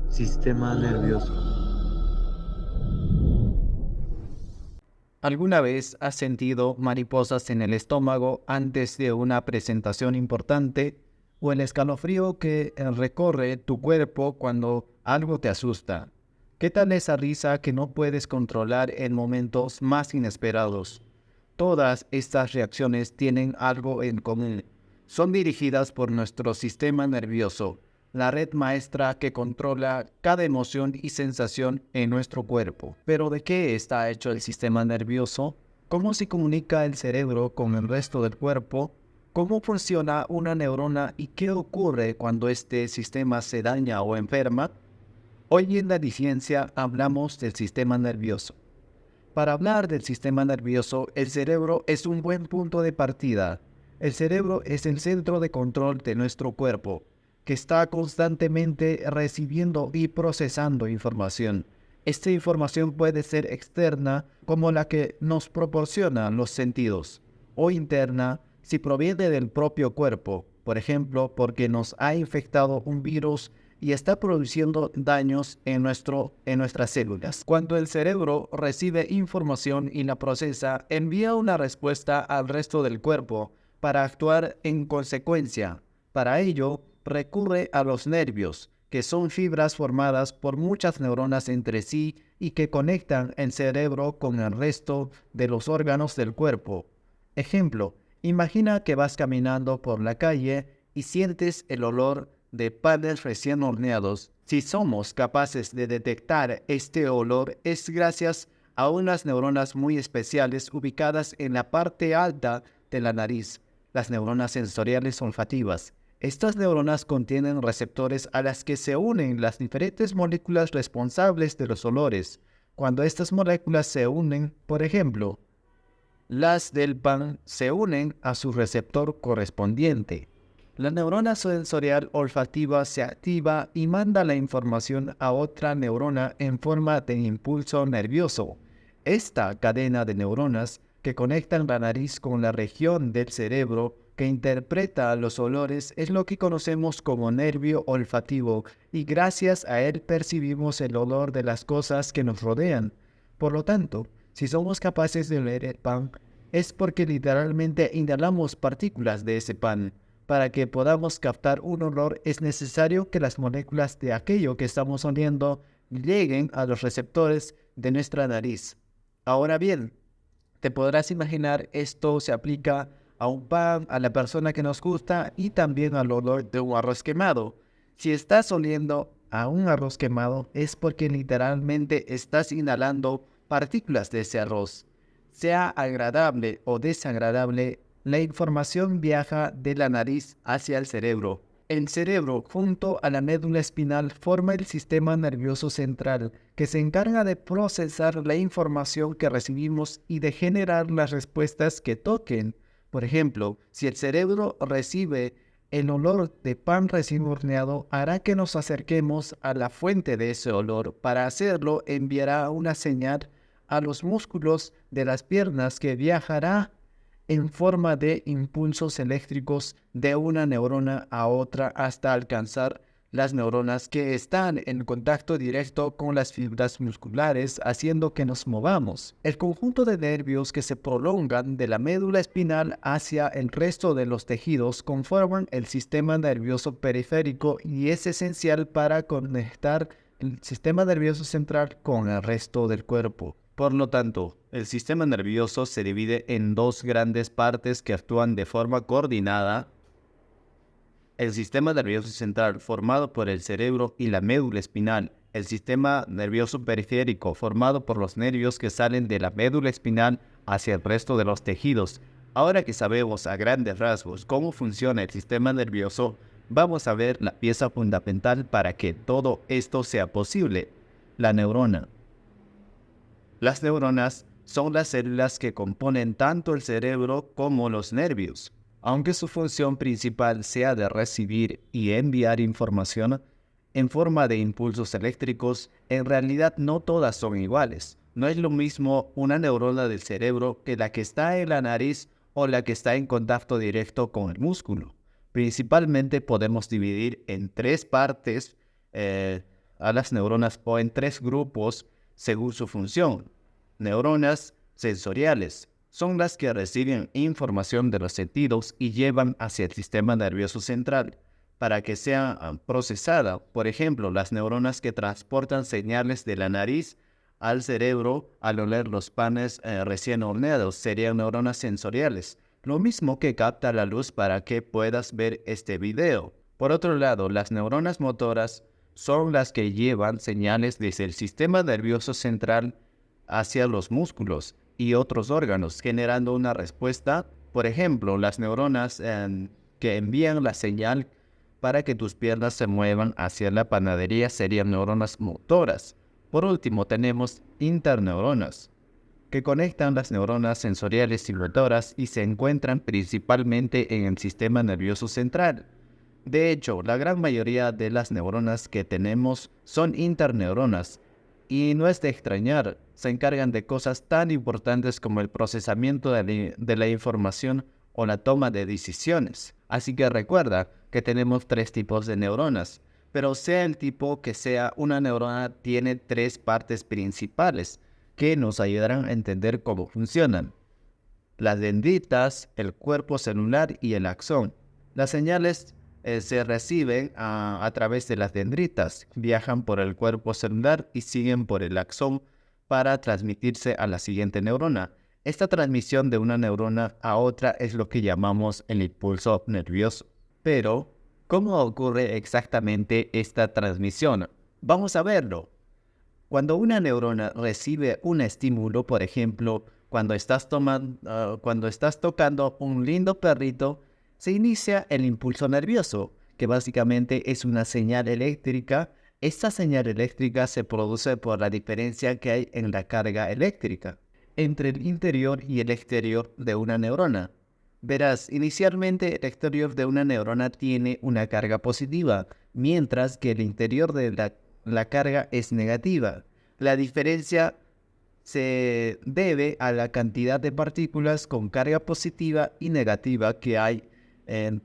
Sistema nervioso. ¿Alguna vez has sentido mariposas en el estómago antes de una presentación importante o el escalofrío que recorre tu cuerpo cuando algo te asusta? ¿Qué tal esa risa que no puedes controlar en momentos más inesperados? Todas estas reacciones tienen algo en común. Son dirigidas por nuestro sistema nervioso, la red maestra que controla cada emoción y sensación en nuestro cuerpo. ¿Pero de qué está hecho el sistema nervioso? ¿Cómo se comunica el cerebro con el resto del cuerpo? ¿Cómo funciona una neurona y qué ocurre cuando este sistema se daña o enferma? Hoy en la ciencia hablamos del sistema nervioso. Para hablar del sistema nervioso, el cerebro es un buen punto de partida. El cerebro es el centro de control de nuestro cuerpo, que está constantemente recibiendo y procesando información. Esta información puede ser externa, como la que nos proporcionan los sentidos, o interna, si proviene del propio cuerpo, por ejemplo, porque nos ha infectado un virus y está produciendo daños en nuestras células. Cuando el cerebro recibe información y la procesa, envía una respuesta al resto del cuerpo para actuar en consecuencia. Para ello, recurre a los nervios, que son fibras formadas por muchas neuronas entre sí y que conectan el cerebro con el resto de los órganos del cuerpo. Ejemplo, imagina que vas caminando por la calle y sientes el olor de panes recién horneados. Si somos capaces de detectar este olor es gracias a unas neuronas muy especiales ubicadas en la parte alta de la nariz, las neuronas sensoriales olfativas. Estas neuronas contienen receptores a las que se unen las diferentes moléculas responsables de los olores. Cuando estas moléculas se unen, por ejemplo, las del pan se unen a su receptor correspondiente. La neurona sensorial olfativa se activa y manda la información a otra neurona en forma de impulso nervioso. Esta cadena de neuronas que conectan la nariz con la región del cerebro que interpreta los olores es lo que conocemos como nervio olfativo y gracias a él percibimos el olor de las cosas que nos rodean. Por lo tanto, si somos capaces de oler el pan, es porque literalmente inhalamos partículas de ese pan. Para que podamos captar un olor es necesario que las moléculas de aquello que estamos oliendo lleguen a los receptores de nuestra nariz. Ahora bien, te podrás imaginar esto se aplica a un pan, a la persona que nos gusta y también al olor de un arroz quemado. Si estás oliendo a un arroz quemado es porque literalmente estás inhalando partículas de ese arroz. Sea agradable o desagradable, la información viaja de la nariz hacia el cerebro. El cerebro, junto a la médula espinal, forma el sistema nervioso central, que se encarga de procesar la información que recibimos y de generar las respuestas que toquen. Por ejemplo, si el cerebro recibe el olor de pan recién horneado, hará que nos acerquemos a la fuente de ese olor. Para hacerlo, enviará una señal a los músculos de las piernas que viajará en forma de impulsos eléctricos de una neurona a otra hasta alcanzar las neuronas que están en contacto directo con las fibras musculares, haciendo que nos movamos. El conjunto de nervios que se prolongan de la médula espinal hacia el resto de los tejidos conforman el sistema nervioso periférico y es esencial para conectar el sistema nervioso central con el resto del cuerpo. Por lo tanto, el sistema nervioso se divide en dos grandes partes que actúan de forma coordinada. El sistema nervioso central, formado por el cerebro y la médula espinal. El sistema nervioso periférico, formado por los nervios que salen de la médula espinal hacia el resto de los tejidos. Ahora que sabemos a grandes rasgos cómo funciona el sistema nervioso, vamos a ver la pieza fundamental para que todo esto sea posible: la neurona. Las neuronas son las células que componen tanto el cerebro como los nervios. Aunque su función principal sea de recibir y enviar información en forma de impulsos eléctricos, en realidad no todas son iguales. No es lo mismo una neurona del cerebro que la que está en la nariz o la que está en contacto directo con el músculo. Principalmente podemos dividir en tres partes a las neuronas en tres grupos según su función. Neuronas sensoriales son las que reciben información de los sentidos y llevan hacia el sistema nervioso central para que sea procesada. Por ejemplo, las neuronas que transportan señales de la nariz al cerebro al oler los panes recién horneados serían neuronas sensoriales. Lo mismo que capta la luz para que puedas ver este video. Por otro lado, las neuronas motoras son las que llevan señales desde el sistema nervioso central hacia los músculos y otros órganos, generando una respuesta. Por ejemplo, las neuronas que envían la señal para que tus piernas se muevan hacia la panadería serían neuronas motoras. Por último, tenemos interneuronas, que conectan las neuronas sensoriales y motoras y se encuentran principalmente en el sistema nervioso central. De hecho, la gran mayoría de las neuronas que tenemos son interneuronas, y no es de extrañar, se encargan de cosas tan importantes como el procesamiento de la información o la toma de decisiones. Así que recuerda que tenemos tres tipos de neuronas, pero sea el tipo que sea, una neurona tiene tres partes principales que nos ayudarán a entender cómo funcionan: las dendritas, el cuerpo celular y el axón. Las señales se reciben a través de las dendritas, viajan por el cuerpo celular y siguen por el axón para transmitirse a la siguiente neurona. Esta transmisión de una neurona a otra es lo que llamamos el impulso nervioso. Pero, ¿cómo ocurre exactamente esta transmisión? Vamos a verlo. Cuando una neurona recibe un estímulo, por ejemplo, cuando estás tocando un lindo perrito, se inicia el impulso nervioso, que básicamente es una señal eléctrica. Esta señal eléctrica se produce por la diferencia que hay en la carga eléctrica entre el interior y el exterior de una neurona. Verás, inicialmente el exterior de una neurona tiene una carga positiva, mientras que el interior de la carga es negativa. La diferencia se debe a la cantidad de partículas con carga positiva y negativa que hay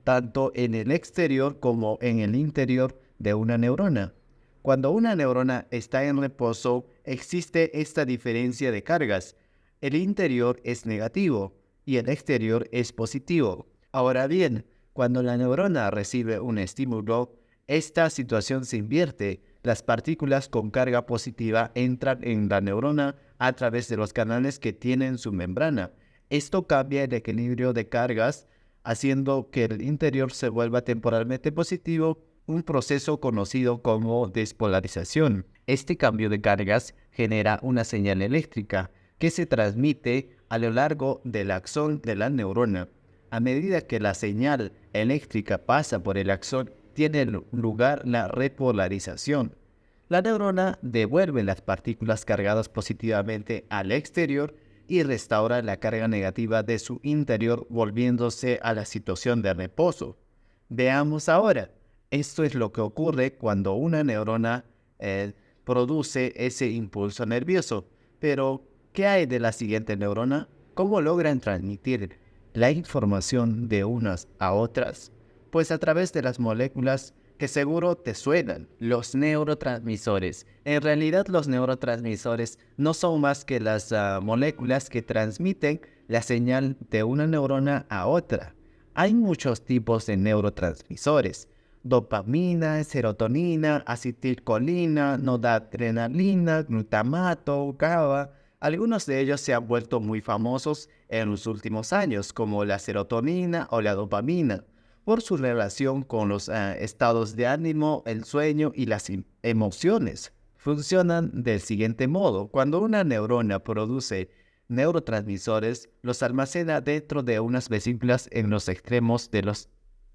tanto en el exterior como en el interior de una neurona. Cuando una neurona está en reposo, existe esta diferencia de cargas. El interior es negativo y el exterior es positivo. Ahora bien, cuando la neurona recibe un estímulo, esta situación se invierte. Las partículas con carga positiva entran en la neurona a través de los canales que tienen su membrana. Esto cambia el equilibrio de cargas, haciendo que el interior se vuelva temporalmente positivo, un proceso conocido como despolarización. Este cambio de cargas genera una señal eléctrica que se transmite a lo largo del axón de la neurona. A medida que la señal eléctrica pasa por el axón, tiene lugar la repolarización. La neurona devuelve las partículas cargadas positivamente al exterior y restaura la carga negativa de su interior, volviéndose a la situación de reposo. Veamos ahora. Esto es lo que ocurre cuando una neurona produce ese impulso nervioso. Pero, ¿qué hay de la siguiente neurona? ¿Cómo logran transmitir la información de unas a otras? Pues a través de las moléculas que seguro te suenan, los neurotransmisores. En realidad los neurotransmisores no son más que las moléculas que transmiten la señal de una neurona a otra. Hay muchos tipos de neurotransmisores: dopamina, serotonina, acetilcolina, noradrenalina, glutamato, GABA. Algunos de ellos se han vuelto muy famosos en los últimos años, como la serotonina o la dopamina, por su relación con los estados de ánimo, el sueño y las emociones. Funcionan del siguiente modo: cuando una neurona produce neurotransmisores, los almacena dentro de unas vesículas en los extremos de los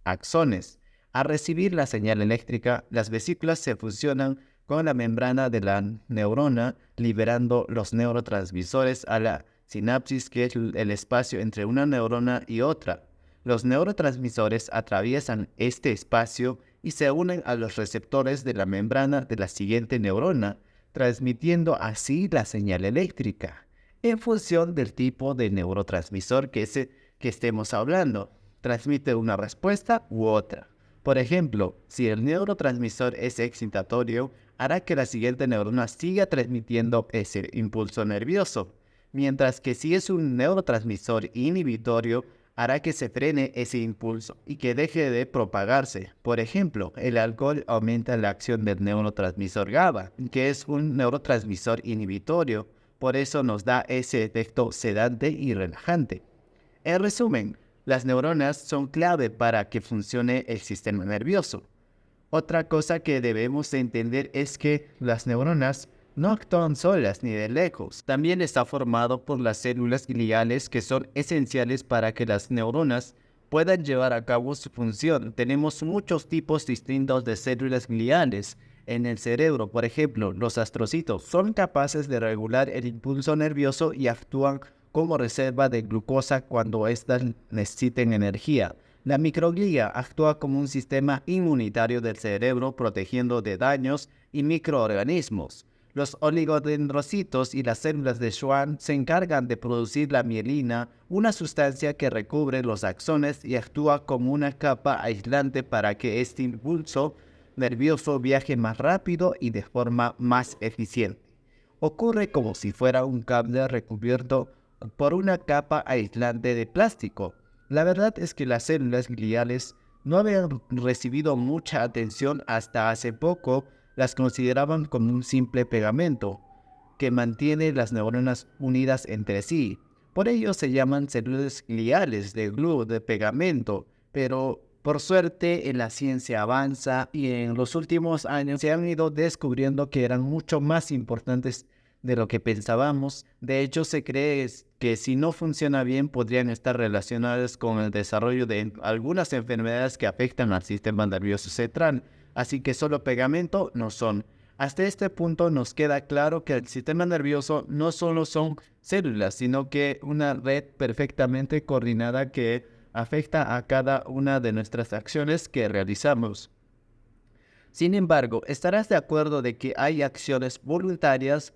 axones. Al recibir la señal eléctrica, las vesículas se fusionan con la membrana de la neurona, liberando los neurotransmisores a la sinapsis, que es el espacio entre una neurona y otra. Los neurotransmisores atraviesan este espacio y se unen a los receptores de la membrana de la siguiente neurona, transmitiendo así la señal eléctrica, en función del tipo de neurotransmisor que estemos hablando. Transmite una respuesta u otra. Por ejemplo, si el neurotransmisor es excitatorio, hará que la siguiente neurona siga transmitiendo ese impulso nervioso, mientras que si es un neurotransmisor inhibitorio, hará que se frene ese impulso y que deje de propagarse. Por ejemplo, el alcohol aumenta la acción del neurotransmisor GABA, que es un neurotransmisor inhibitorio, por eso nos da ese efecto sedante y relajante. En resumen, las neuronas son clave para que funcione el sistema nervioso. Otra cosa que debemos entender es que las neuronas no actúan solas ni de lejos. También está formado por las células gliales que son esenciales para que las neuronas puedan llevar a cabo su función. Tenemos muchos tipos distintos de células gliales en el cerebro. Por ejemplo, los astrocitos son capaces de regular el impulso nervioso y actúan como reserva de glucosa cuando éstas necesiten energía. La microglia actúa como un sistema inmunitario del cerebro protegiendo de daños y microorganismos. Los oligodendrocitos y las células de Schwann se encargan de producir la mielina, una sustancia que recubre los axones y actúa como una capa aislante para que este impulso nervioso viaje más rápido y de forma más eficiente. Ocurre como si fuera un cable recubierto por una capa aislante de plástico. La verdad es que las células gliales no habían recibido mucha atención hasta hace poco. Las consideraban como un simple pegamento que mantiene las neuronas unidas entre sí. Por ello se llaman células gliales de glue, de pegamento, pero por suerte en la ciencia avanza y en los últimos años se han ido descubriendo que eran mucho más importantes de lo que pensábamos. De hecho, se cree que si no funciona bien podrían estar relacionadas con el desarrollo de algunas enfermedades que afectan al sistema nervioso central. Así que solo pegamento no son. Hasta este punto nos queda claro que el sistema nervioso no solo son células, sino que una red perfectamente coordinada que afecta a cada una de nuestras acciones que realizamos. Sin embargo, estarás de acuerdo de que hay acciones voluntarias,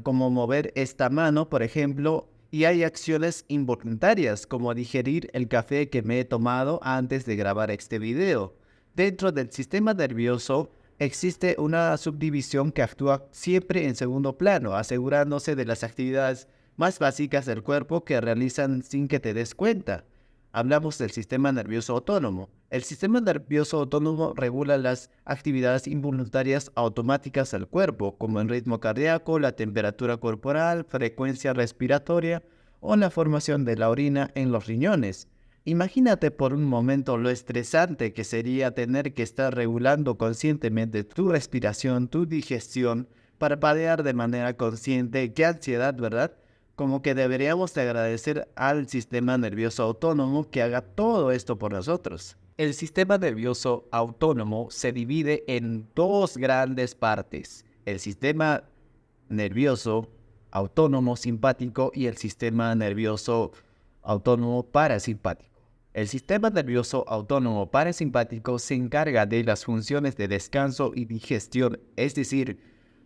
como mover esta mano, por ejemplo, y hay acciones involuntarias, como digerir el café que me he tomado antes de grabar este video. Dentro del sistema nervioso existe una subdivisión que actúa siempre en segundo plano, asegurándose de las actividades más básicas del cuerpo que realizan sin que te des cuenta. Hablamos del sistema nervioso autónomo. El sistema nervioso autónomo regula las actividades involuntarias automáticas del cuerpo, como el ritmo cardíaco, la temperatura corporal, frecuencia respiratoria o la formación de la orina en los riñones. Imagínate por un momento lo estresante que sería tener que estar regulando conscientemente tu respiración, tu digestión, parpadear de manera consciente. ¡Qué ansiedad!, ¿verdad? Como que deberíamos de agradecer al sistema nervioso autónomo que haga todo esto por nosotros. El sistema nervioso autónomo se divide en dos grandes partes: el sistema nervioso autónomo simpático y el sistema nervioso autónomo parasimpático. El sistema nervioso autónomo parasimpático se encarga de las funciones de descanso y digestión, es decir,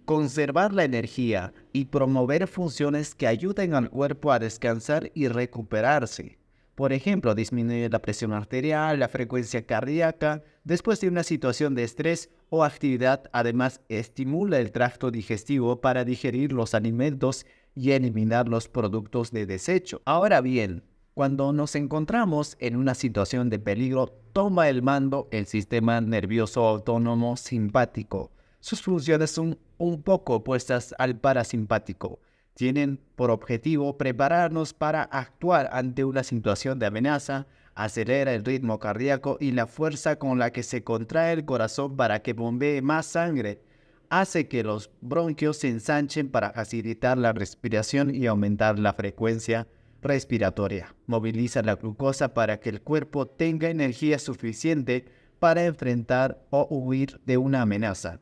conservar la energía y promover funciones que ayuden al cuerpo a descansar y recuperarse. Por ejemplo, disminuir la presión arterial, la frecuencia cardíaca después de una situación de estrés o actividad. Además, estimula el tracto digestivo para digerir los alimentos y eliminar los productos de desecho. Ahora bien, cuando nos encontramos en una situación de peligro, toma el mando el sistema nervioso autónomo simpático. Sus funciones son un poco opuestas al parasimpático. Tienen por objetivo prepararnos para actuar ante una situación de amenaza, acelera el ritmo cardíaco y la fuerza con la que se contrae el corazón para que bombee más sangre. Hace que los bronquios se ensanchen para facilitar la respiración y aumentar la frecuencia respiratoria. Moviliza la glucosa para que el cuerpo tenga energía suficiente para enfrentar o huir de una amenaza.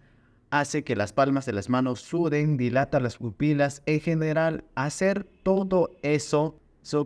Hace que las palmas de las manos suden, dilata las pupilas. En general, hacer todo eso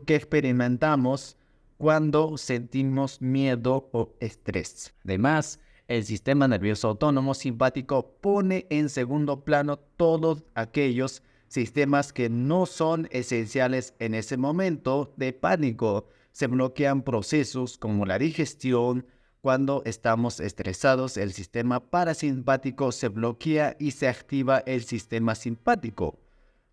que experimentamos cuando sentimos miedo o estrés. Además, el sistema nervioso autónomo simpático pone en segundo plano todos aquellos sistemas que no son esenciales en ese momento de pánico. Se bloquean procesos como la digestión, Cuando estamos estresados, el sistema parasimpático se bloquea y se activa el sistema simpático,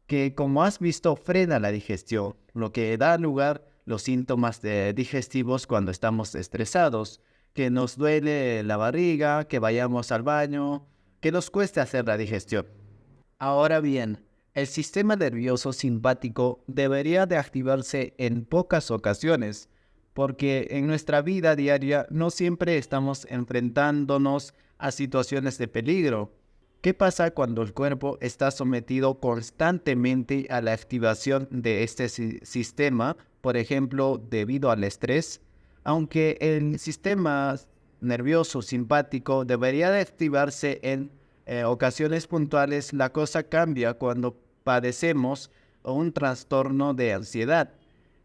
que como has visto frena la digestión, lo que da lugar a los síntomas digestivos cuando estamos estresados, que nos duele la barriga, que vayamos al baño, que nos cueste hacer la digestión. Ahora bien, el sistema nervioso simpático debería de activarse en pocas ocasiones, porque en nuestra vida diaria no siempre estamos enfrentándonos a situaciones de peligro. ¿Qué pasa cuando el cuerpo está sometido constantemente a la activación de este sistema, por ejemplo, debido al estrés? Aunque el sistema nervioso simpático debería de activarse en ocasiones puntuales, la cosa cambia cuando padecemos un trastorno de ansiedad.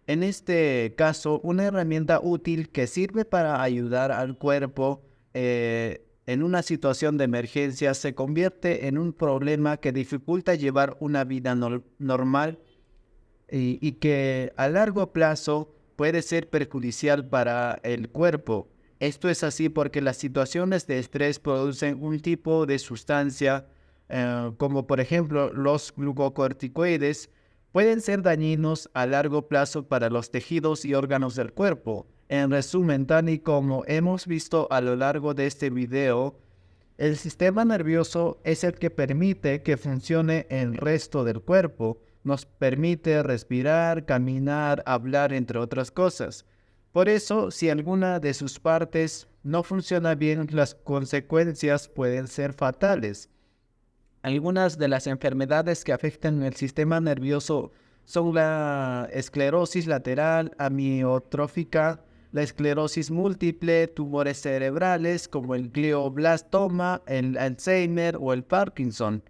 En este caso, una herramienta útil que sirve para ayudar al cuerpo en una situación de emergencia se convierte en un problema que dificulta llevar una vida normal y que a largo plazo puede ser perjudicial para el cuerpo. Esto es así porque las situaciones de estrés producen un tipo de sustancia, como por ejemplo los glucocorticoides, pueden ser dañinos a largo plazo para los tejidos y órganos del cuerpo. En resumen, tal y como hemos visto a lo largo de este video, el sistema nervioso es el que permite que funcione el resto del cuerpo. Nos permite respirar, caminar, hablar, entre otras cosas. Por eso, si alguna de sus partes no funciona bien, las consecuencias pueden ser fatales. Algunas de las enfermedades que afectan el sistema nervioso son la esclerosis lateral amiotrófica, la esclerosis múltiple, tumores cerebrales como el glioblastoma, el Alzheimer o el Parkinson.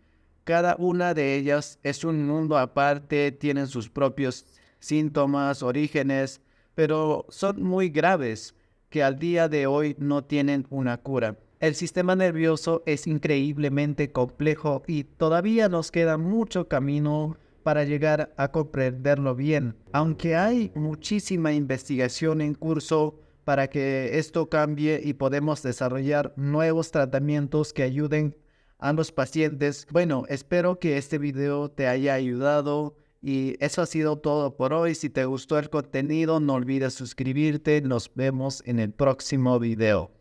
Cada una de ellas es un mundo aparte, tienen sus propios síntomas, orígenes, pero son muy graves que al día de hoy no tienen una cura. El sistema nervioso es increíblemente complejo y todavía nos queda mucho camino para llegar a comprenderlo bien. Aunque hay muchísima investigación en curso para que esto cambie y podemos desarrollar nuevos tratamientos que ayuden a los pacientes. Bueno, espero que este video te haya ayudado y eso ha sido todo por hoy. Si te gustó el contenido, no olvides suscribirte. Nos vemos en el próximo video.